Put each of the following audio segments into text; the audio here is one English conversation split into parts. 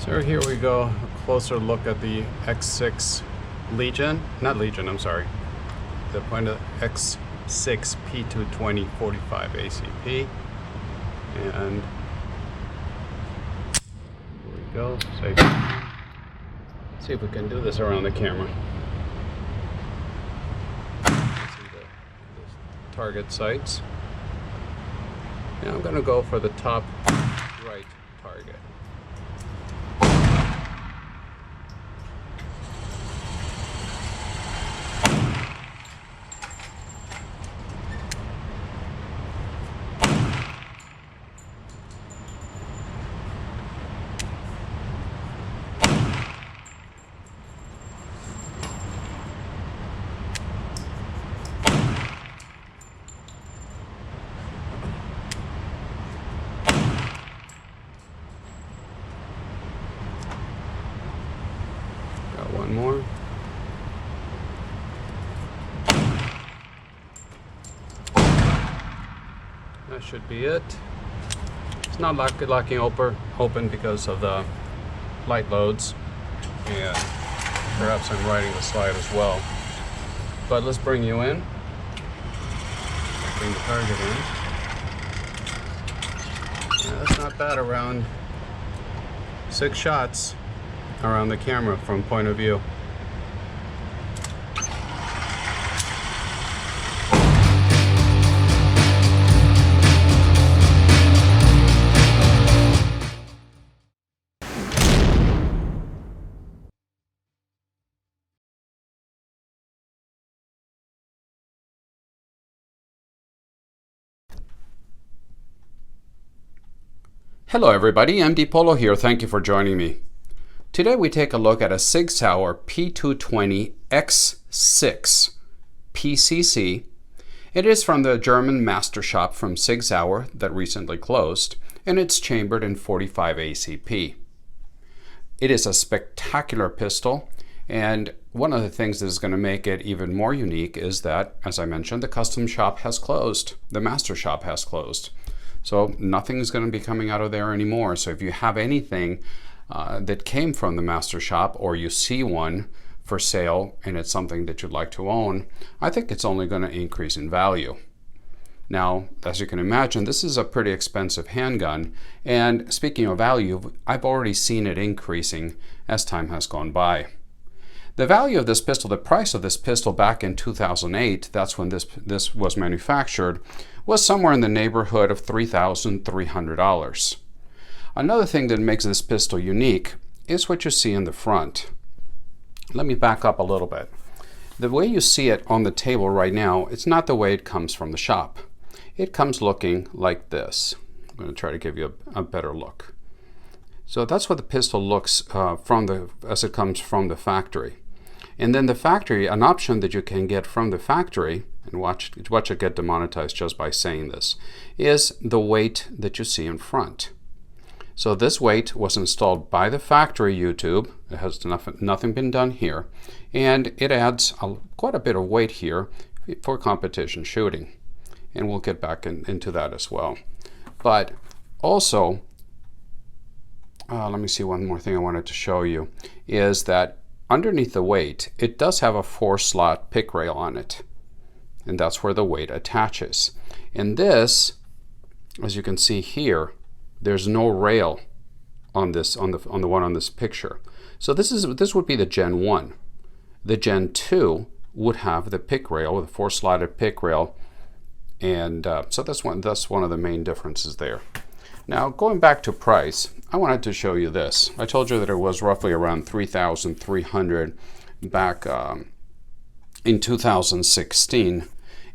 So here we go, a closer look at the X6 Legion, not Legion, I'm sorry, the Pointer X6 P220 45 ACP. And here we go. See if we can do this around the camera. See the target sights. And I'm going to go for the top right target. One more. That should be it. It's not locking open because of the light loads, and perhaps I'm riding the slide as well. But let's bring you in. Bring the target in. Yeah, that's not bad. Around 6 shots around the camera from point of view. Hello everybody, MD Polo here. Thank you for joining me. Today we take a look at a Sig Sauer P220 X6 PPC. It is from the German Mastershop from Sig Sauer that recently closed, and it's chambered in 45 ACP. It is a spectacular pistol, and one of the things that is going to make it even more unique is that, as I mentioned, the custom shop has closed. The master shop has closed. So nothing is going to be coming out of there anymore. So if you have anything that came from the master shop, or you see one for sale and it's something that you'd like to own, I think it's only going to increase in value. Now, as you can imagine, this is a pretty expensive handgun, and speaking of value, I've already seen it increasing as time has gone by. The value of this pistol, the price of this pistol back in 2008, that's when this was manufactured, was somewhere in the neighborhood of $3,300. Another thing that makes this pistol unique is what you see in the front. Let me back up a little bit. The way you see it on the table right now, it's not the way it comes from the shop. It comes looking like this. I'm going to try to give you a better look. So that's what the pistol looks as it comes from the factory. And then the factory, an option that you can get from the factory, and watch it get demonetized just by saying this, is the weight that you see in front. So this weight was installed by the factory YouTube. It has nothing been done here, and it adds quite a bit of weight here for competition shooting, and we'll get back into that as well. But also, let me see, one more thing I wanted to show you is that underneath the weight, it does have a 4-slot pick rail on it, and that's where the weight attaches. And this, as you can see here, there's no rail on this on the one on this picture. So this would be the Gen 1. The Gen 2 would have the pick rail, the 4-slotted pick rail, and so that's one of the main differences there. Now, going back to price, I wanted to show you this. I told you that it was roughly around $3,300 back in 2016,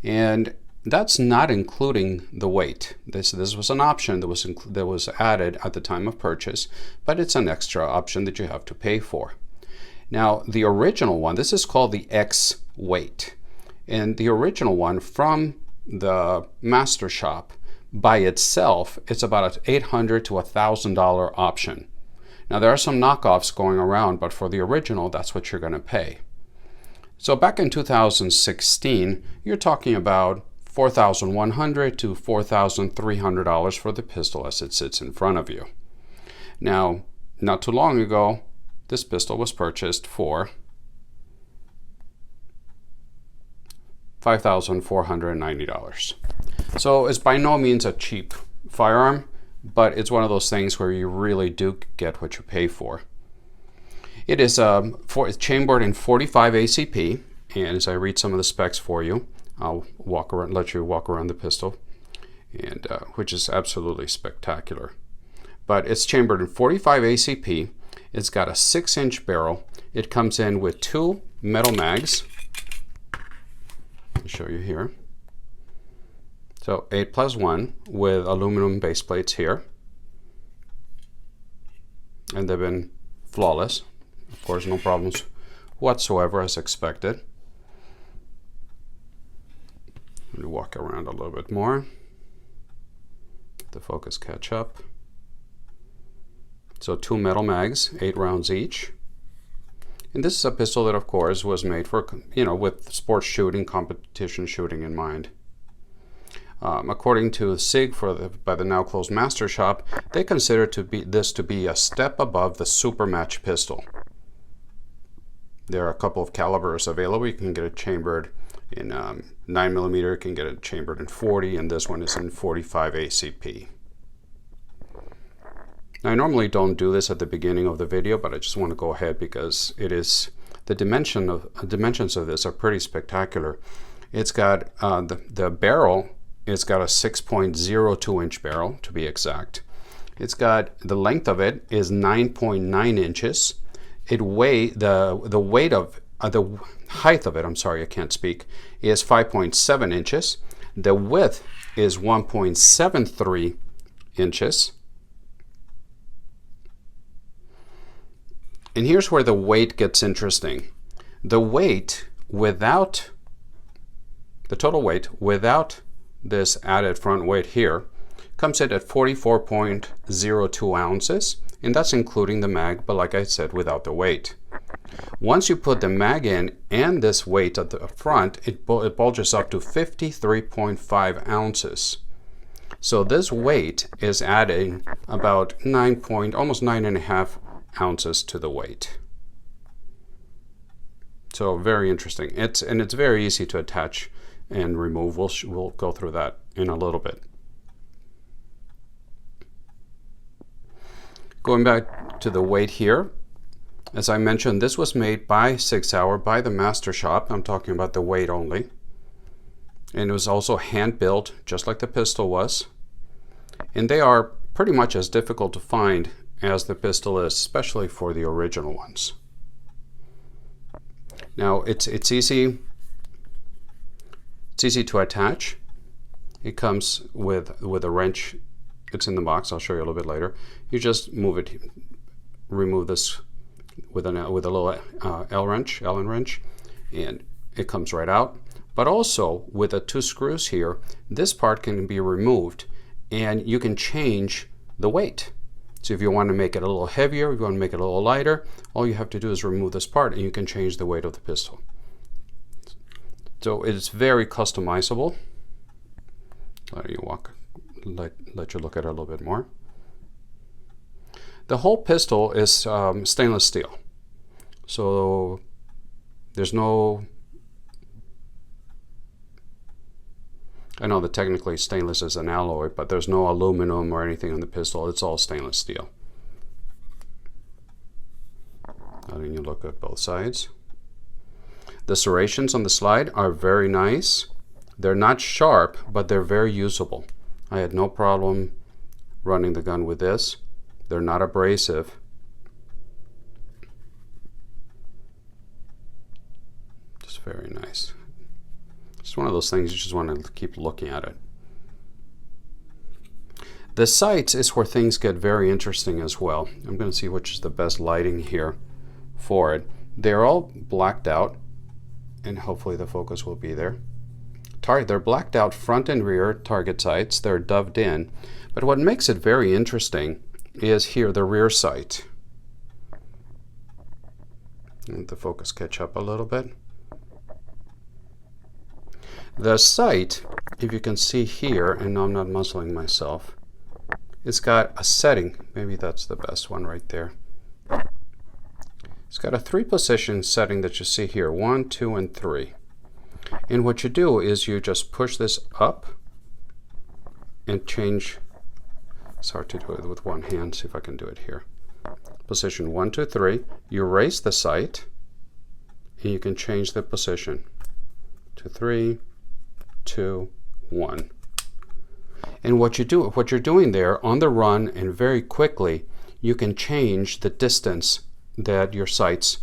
and that's not including the weight. This was an option that was added at the time of purchase, but it's an extra option that you have to pay for. Now, the original one, this is called the X weight, and the original one from the master shop by itself, it's about an $800 to $1,000 option. Now, there are some knockoffs going around, but for the original, that's what you're going to pay. So back in 2016, you're talking about $4,100 to $4,300 for the pistol as it sits in front of you. Now, not too long ago, this pistol was purchased for $5,490. So it's by no means a cheap firearm, but it's one of those things where you really do get what you pay for. It is it's chambered in 45 ACP, and as I read some of the specs for you, I'll let you walk around the pistol, and which is absolutely spectacular. But it's chambered in 45 ACP. It's got a 6-inch barrel. It comes in with 2 metal mags. I'll show you here. So 8+1 with aluminum base plates here. And they've been flawless. Of course, no problems whatsoever as expected. Let me walk around a little bit more. Let the focus catch up. So 2 metal mags, 8 rounds each. And this is a pistol that, of course, was made for, with sports shooting, competition shooting in mind. According to Sig by the now closed Mastershop, they consider this to be a step above the Supermatch pistol. There are a couple of calibers available. You can get it chambered in 9mm, you can get it chambered in 40, and this one is in 45 ACP. Now, I normally don't do this at the beginning of the video, but I just want to go ahead because it is the dimensions of this are pretty spectacular. It's got the barrel. It's got a 6.02 inch barrel to be exact. It's got the length of it is 9.9 inches. The height of it, I'm sorry, I can't speak, is 5.7 inches. The width is 1.73 inches. And here's where the weight gets interesting. The weight without, the total weight without this added front weight here comes in at 44.02 ounces, and that's including the mag, but like I said, without the weight. Once you put the mag in and this weight at the front, it bulges up to 53.5 ounces. So this weight is adding about almost 9.5 ounces to the weight. So very interesting. It's very easy to attach and remove. We'll go through that in a little bit. Going back to the weight here, as I mentioned, this was made by Sig Sauer, by the Mastershop. I'm talking about the weight only. And it was also hand built, just like the pistol was. And they are pretty much as difficult to find as the pistol is, especially for the original ones. Now it's easy to attach. It comes with a wrench. It's in the box. I'll show you a little bit later. You just remove this with a little Allen wrench, and it comes right out. But also with the 2 screws here, this part can be removed, and you can change the weight. So if you want to make it a little heavier, if you want to make it a little lighter, all you have to do is remove this part, and you can change the weight of the pistol. So it's very customizable. Let you look at it a little bit more. The whole pistol is stainless steel. So there's no, I know that technically stainless is an alloy, but there's no aluminum or anything on the pistol. It's all stainless steel. Letting you look at both sides. The serrations on the slide are very nice. They're not sharp, but they're very usable. I had no problem running the gun with this. They're not abrasive. Just very nice. It's one of those things you just want to keep looking at it. The sights is where things get very interesting as well. I'm going to see which is the best lighting here for it. They're all blacked out, and hopefully the focus will be there. They're blacked out front and rear target sights. They're doved in. But what makes it very interesting is here the rear sight. Let the focus catch up a little bit. The sight, if you can see here, and no, I'm not muzzling myself, it's got a setting. Maybe that's the best one right there. It's got a 3-position setting that you see here, 1, 2, and 3. And what you do is you just push this up and change. It's hard to do it with one hand. See if I can do it here. Position 1, 2, 3. You raise the sight, and you can change the position to 3, 2, 1. And what you're doing there on the run and very quickly, you can change the distance that your sights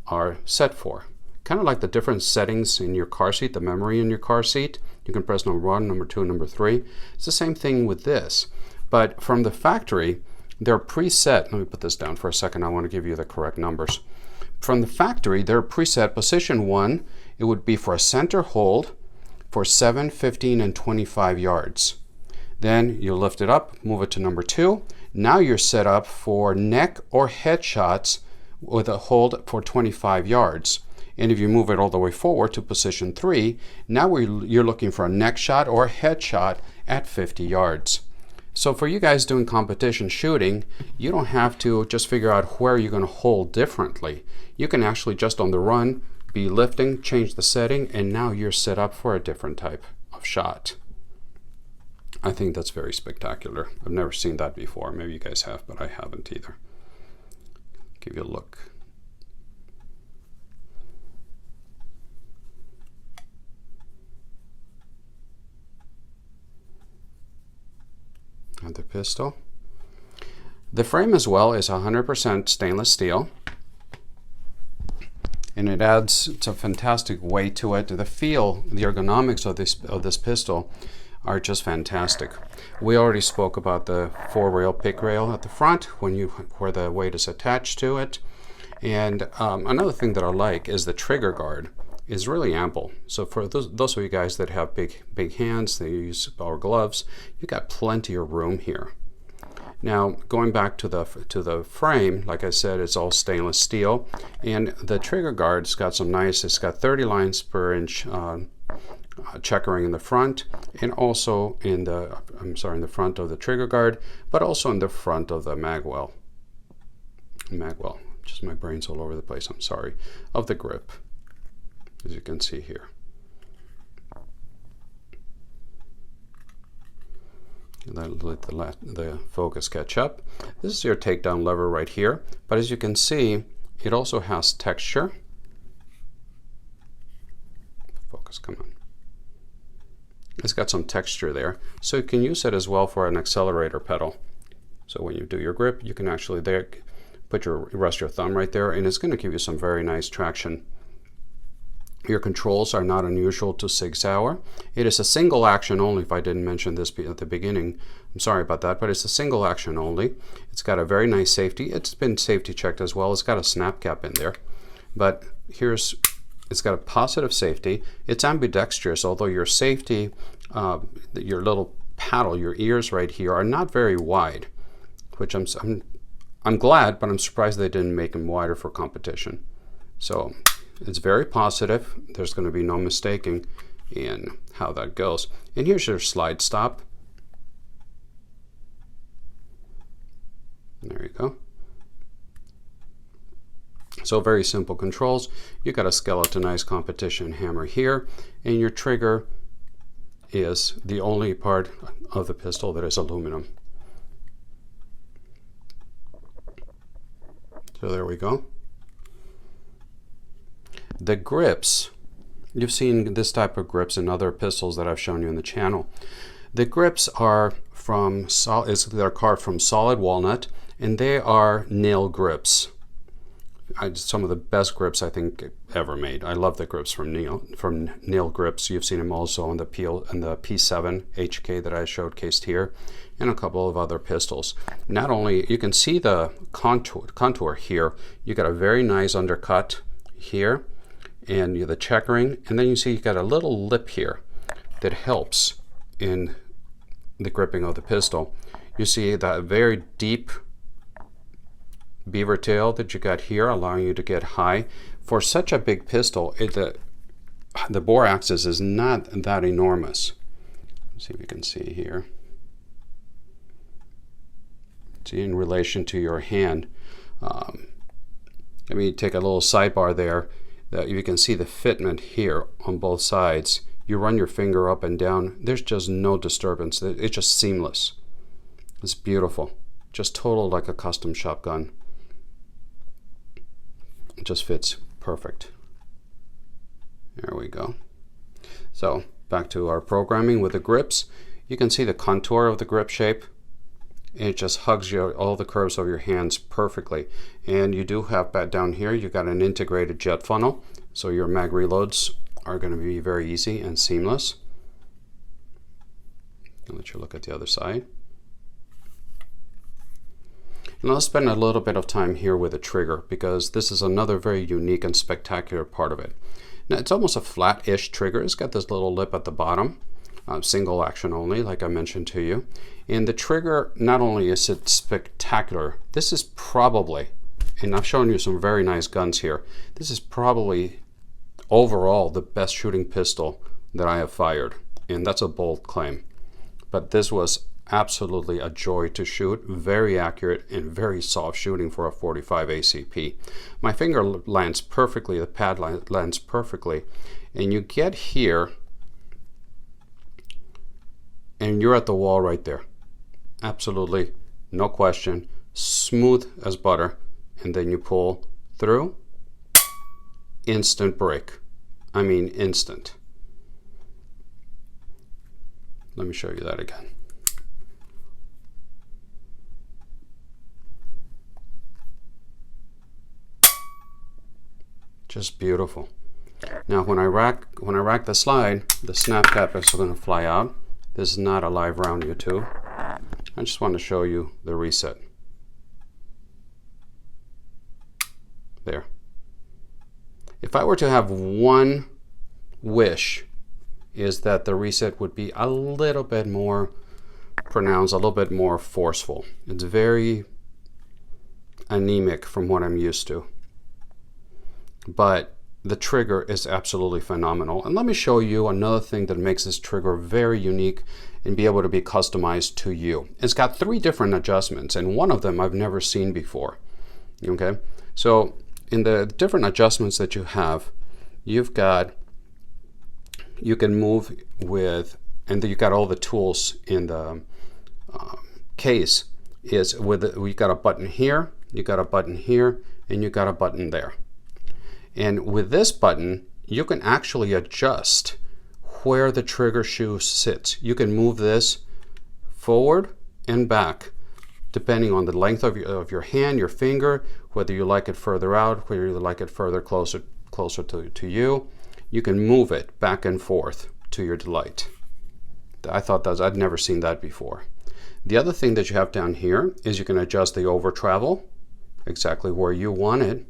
are set for. Kind of like the different settings in your car seat, the memory in your car seat. You can press number 1, number 2, number 3. It's the same thing with this. But from the factory, they're preset. Let me put this down for a second. I want to give you the correct numbers. From the factory, they're preset. Position 1, it would be for a center hold for 7, 15, and 25 yards. Then you lift it up, move it to number 2. Now you're set up for neck or head shots with a hold for 25 yards. And if you move it all the way forward to position 3, now you're looking for a neck shot or a head shot at 50 yards. So for you guys doing competition shooting, you don't have to just figure out where you're going to hold differently. You can actually just on the run be lifting, change the setting, and now you're set up for a different type of shot. I think that's very spectacular. I've never seen that before. Maybe you guys have, but I haven't either. Give you a look. And the pistol. The frame as well is 100% stainless steel, and it adds a fantastic weight to it. The feel, the ergonomics of this pistol are just fantastic. We already spoke about the 4-rail pick rail at the front where the weight is attached to it. And another thing that I like is the trigger guard is really ample. So for those of you guys that have big hands, they use power gloves, you got plenty of room here. Now going back to the frame, like I said, it's all stainless steel, and the trigger guard's got some nice. It's got 30 lines per inch checkering in the front, and also in the front of the trigger guard, but also in the front of the magwell. Just my brain's all over the place. I'm sorry. Of the grip, as you can see here. Let the focus catch up. This is your takedown lever right here, but as you can see, it also has texture. Focus, come on. It's got some texture there, so you can use it as well for an accelerator pedal. So when you do your grip, you can actually rest your thumb right there, and it's going to give you some very nice traction. Your controls are not unusual to Sig Sauer. It is a single action only. If I didn't mention this at the beginning, I'm sorry about that, but it's a single action only. It's got a very nice safety. It's been safety checked as well. It's got a snap cap in there, but it's got a positive safety. It's ambidextrous, although your safety, your little paddle, your ears right here are not very wide, which I'm glad, but I'm surprised they didn't make them wider for competition. So it's very positive. There's going to be no mistaking in how that goes. And here's your slide stop. There you go. So very simple controls. You got a skeletonized competition hammer here, and your trigger is the only part of the pistol that is aluminum. So there we go. The grips, you've seen this type of grips in other pistols that I've shown you in the channel. The grips are they're carved from solid walnut, and they are nail grips. Some of the best grips I think ever made. I love the grips from nail grips. You've seen them also on the P7 HK that I showcased here, and a couple of other pistols. Not only you can see the contour here, you got a very nice undercut here, and the checkering, and then you see you got a little lip here that helps in the gripping of the pistol. You see that very deep beaver tail that you got here, allowing you to get high. For such a big pistol, the bore axis is not that enormous. Let's see if you can see here. See, in relation to your hand. me take a little sidebar there. That you can see the fitment here on both sides. You run your finger up and down, there's just no disturbance. It's just seamless. It's beautiful. Just total like a custom shop gun. It just fits perfect. There we go. So back to our programming with the grips. You can see the contour of the grip shape. It just hugs all the curves of your hands perfectly. And you do have that down here, you got an integrated jet funnel, so your mag reloads are going to be very easy and seamless. I'll let you look at the other side. And I'll spend a little bit of time here with the trigger, because this is another very unique and spectacular part of it. Now it's almost a flat-ish trigger. It's got this little lip at the bottom. Single action only, like I mentioned to you. And the trigger, not only is it spectacular, this is probably, and I've shown you some very nice guns here, this is probably overall the best shooting pistol that I have fired. And that's a bold claim. But this was absolutely a joy to shoot, very accurate and very soft shooting for a 45 ACP. My finger lands perfectly, the pad lands perfectly, and you get here and you're at the wall right there. Absolutely, no question, smooth as butter, and then you pull through, instant break. I mean instant. Let me show you that again. Just beautiful. Now when I rack the slide, the snap cap is going to fly out. This is not a live round, YouTube. I just want to show you the reset. There. If I were to have one wish, is that the reset would be a little bit more pronounced, a little bit more forceful. It's very anemic from what I'm used to. But the trigger is absolutely phenomenal. And let me show you another thing that makes this trigger very unique and be able to be customized to you. It's got 3 different adjustments, and one of them I've never seen before. Okay, so in the different adjustments that you have, you've got, you can move with, and you got all the tools in the case. Is with we got a button here, you got a button here, and you got a button there. And with this button, you can actually adjust where the trigger shoe sits. You can move this forward and back, depending on the length of your hand, your finger, whether you like it further out, whether you like it further closer to you. You can move it back and forth to your delight. I thought that I'd never seen that before. The other thing that you have down here is you can adjust the over travel exactly where you want it.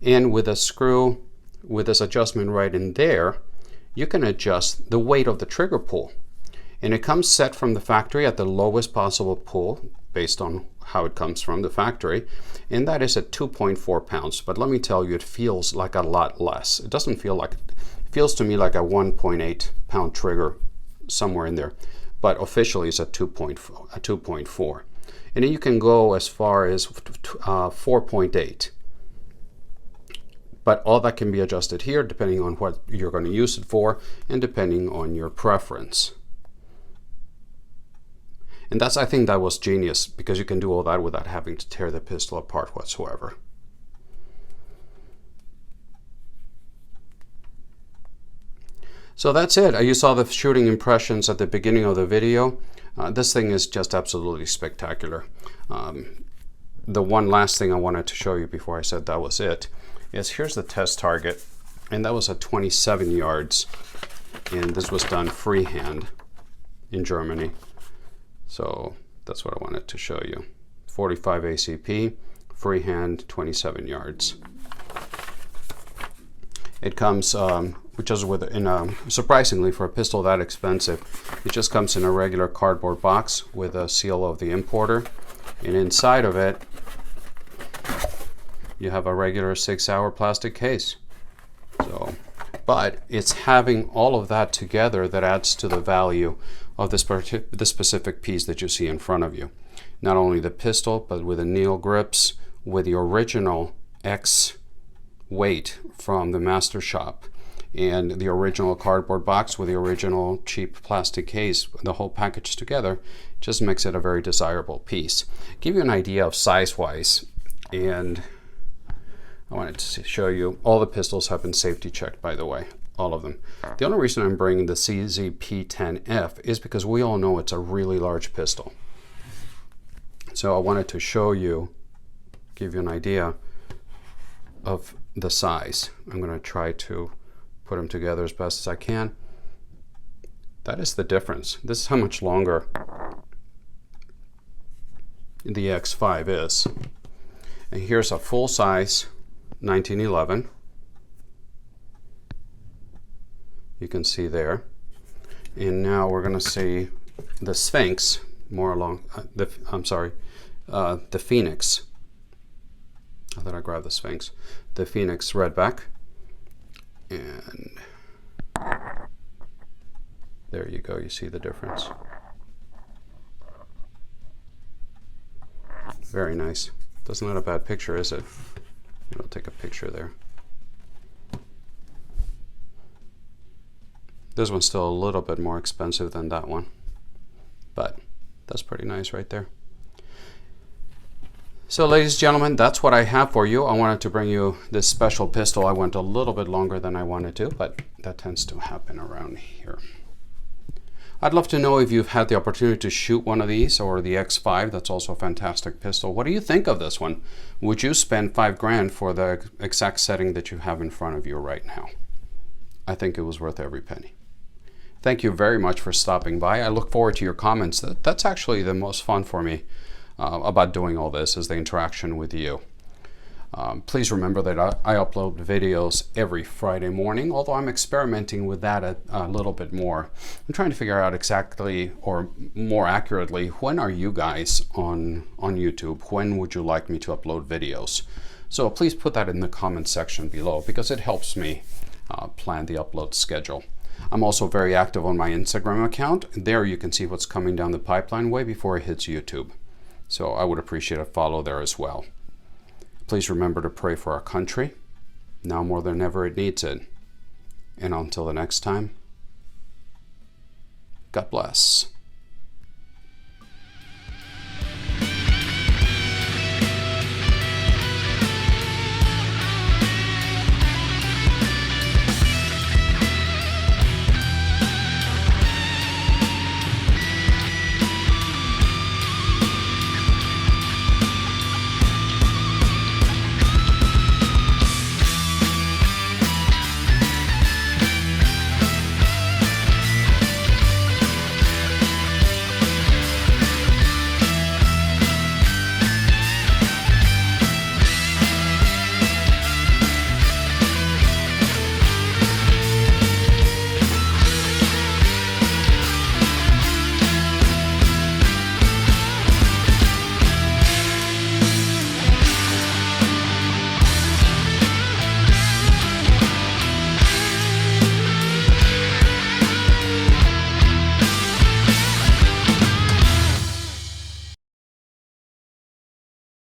And with a screw, with this adjustment right in there, you can adjust the weight of the trigger pull. And it comes set from the factory at the lowest possible pull based on how it comes from the factory. And that is at 2.4 pounds. But let me tell you, it feels like a lot less. It doesn't feel like, it feels to me like a 1.8 pound trigger somewhere in there. But officially it's at 2.4. And then you can go as far as 4.8. But all that can be adjusted here depending on what you're going to use it for and depending on your preference. And that's, I think that was genius, because you can do all that without having to tear the pistol apart whatsoever. So that's it. You saw the shooting impressions at the beginning of the video. This thing is just absolutely spectacular. The one last thing I wanted to show you before I said that was it is here's the test target, and that was at 27 yards, and this was done freehand in Germany. So that's what I wanted to show you. 45 ACP, freehand, 27 yards. It comes, which is surprisingly for a pistol that expensive, it just comes in a regular cardboard box with a seal of the importer, and inside of it you have a regular Sig Sauer plastic case. So, but it's having all of that together that adds to the value of this specific piece that you see in front of you. Not only the pistol, but with the needle grips, with the original X weight from the Mastershop and the original cardboard box with the original cheap plastic case, the whole package together, just makes it a very desirable piece. Give you an idea of size-wise, and I wanted to show you all the pistols have been safety checked, by the way, all of them. The only reason I'm bringing the CZ-P10F is because we all know it's a really large pistol. So I wanted to show you, give you an idea of the size. I'm going to try to put them together as best as I can. That is the difference. This is how much longer the X5 is. And here's a full size 1911. You can see there. And now we're going to see the Sphinx more along the Phoenix. I thought I grabbed the Sphinx. The Phoenix Redback. And there you go, you see the difference. Very nice. That's not a bad picture, is it? I'll take a picture there. This one's still a little bit more expensive than that one, but that's pretty nice right there. So ladies and gentlemen, that's what I have for you. I wanted to bring you this special pistol. I went a little bit longer than I wanted to, but that tends to happen around here. I'd love to know if you've had the opportunity to shoot one of these, or the X5. That's also a fantastic pistol. What do you think of this one? Would you spend $5 grand for the exact setting that you have in front of you right now? I think it was worth every penny. Thank you very much for stopping by. I look forward to your comments. That's actually the most fun for me about doing all this, is the interaction with you. Please remember that I upload videos every Friday morning, although I'm experimenting with that a little bit more. I'm trying to figure out exactly, or more accurately, when are you guys on YouTube? When would you like me to upload videos? So please put that in the comment section below, because it helps me plan the upload schedule. I'm also very active on my Instagram account. There you can see what's coming down the pipeline way before it hits YouTube. So I would appreciate a follow there as well. Please remember to pray for our country. Now more than ever it needs it. And until the next time, God bless.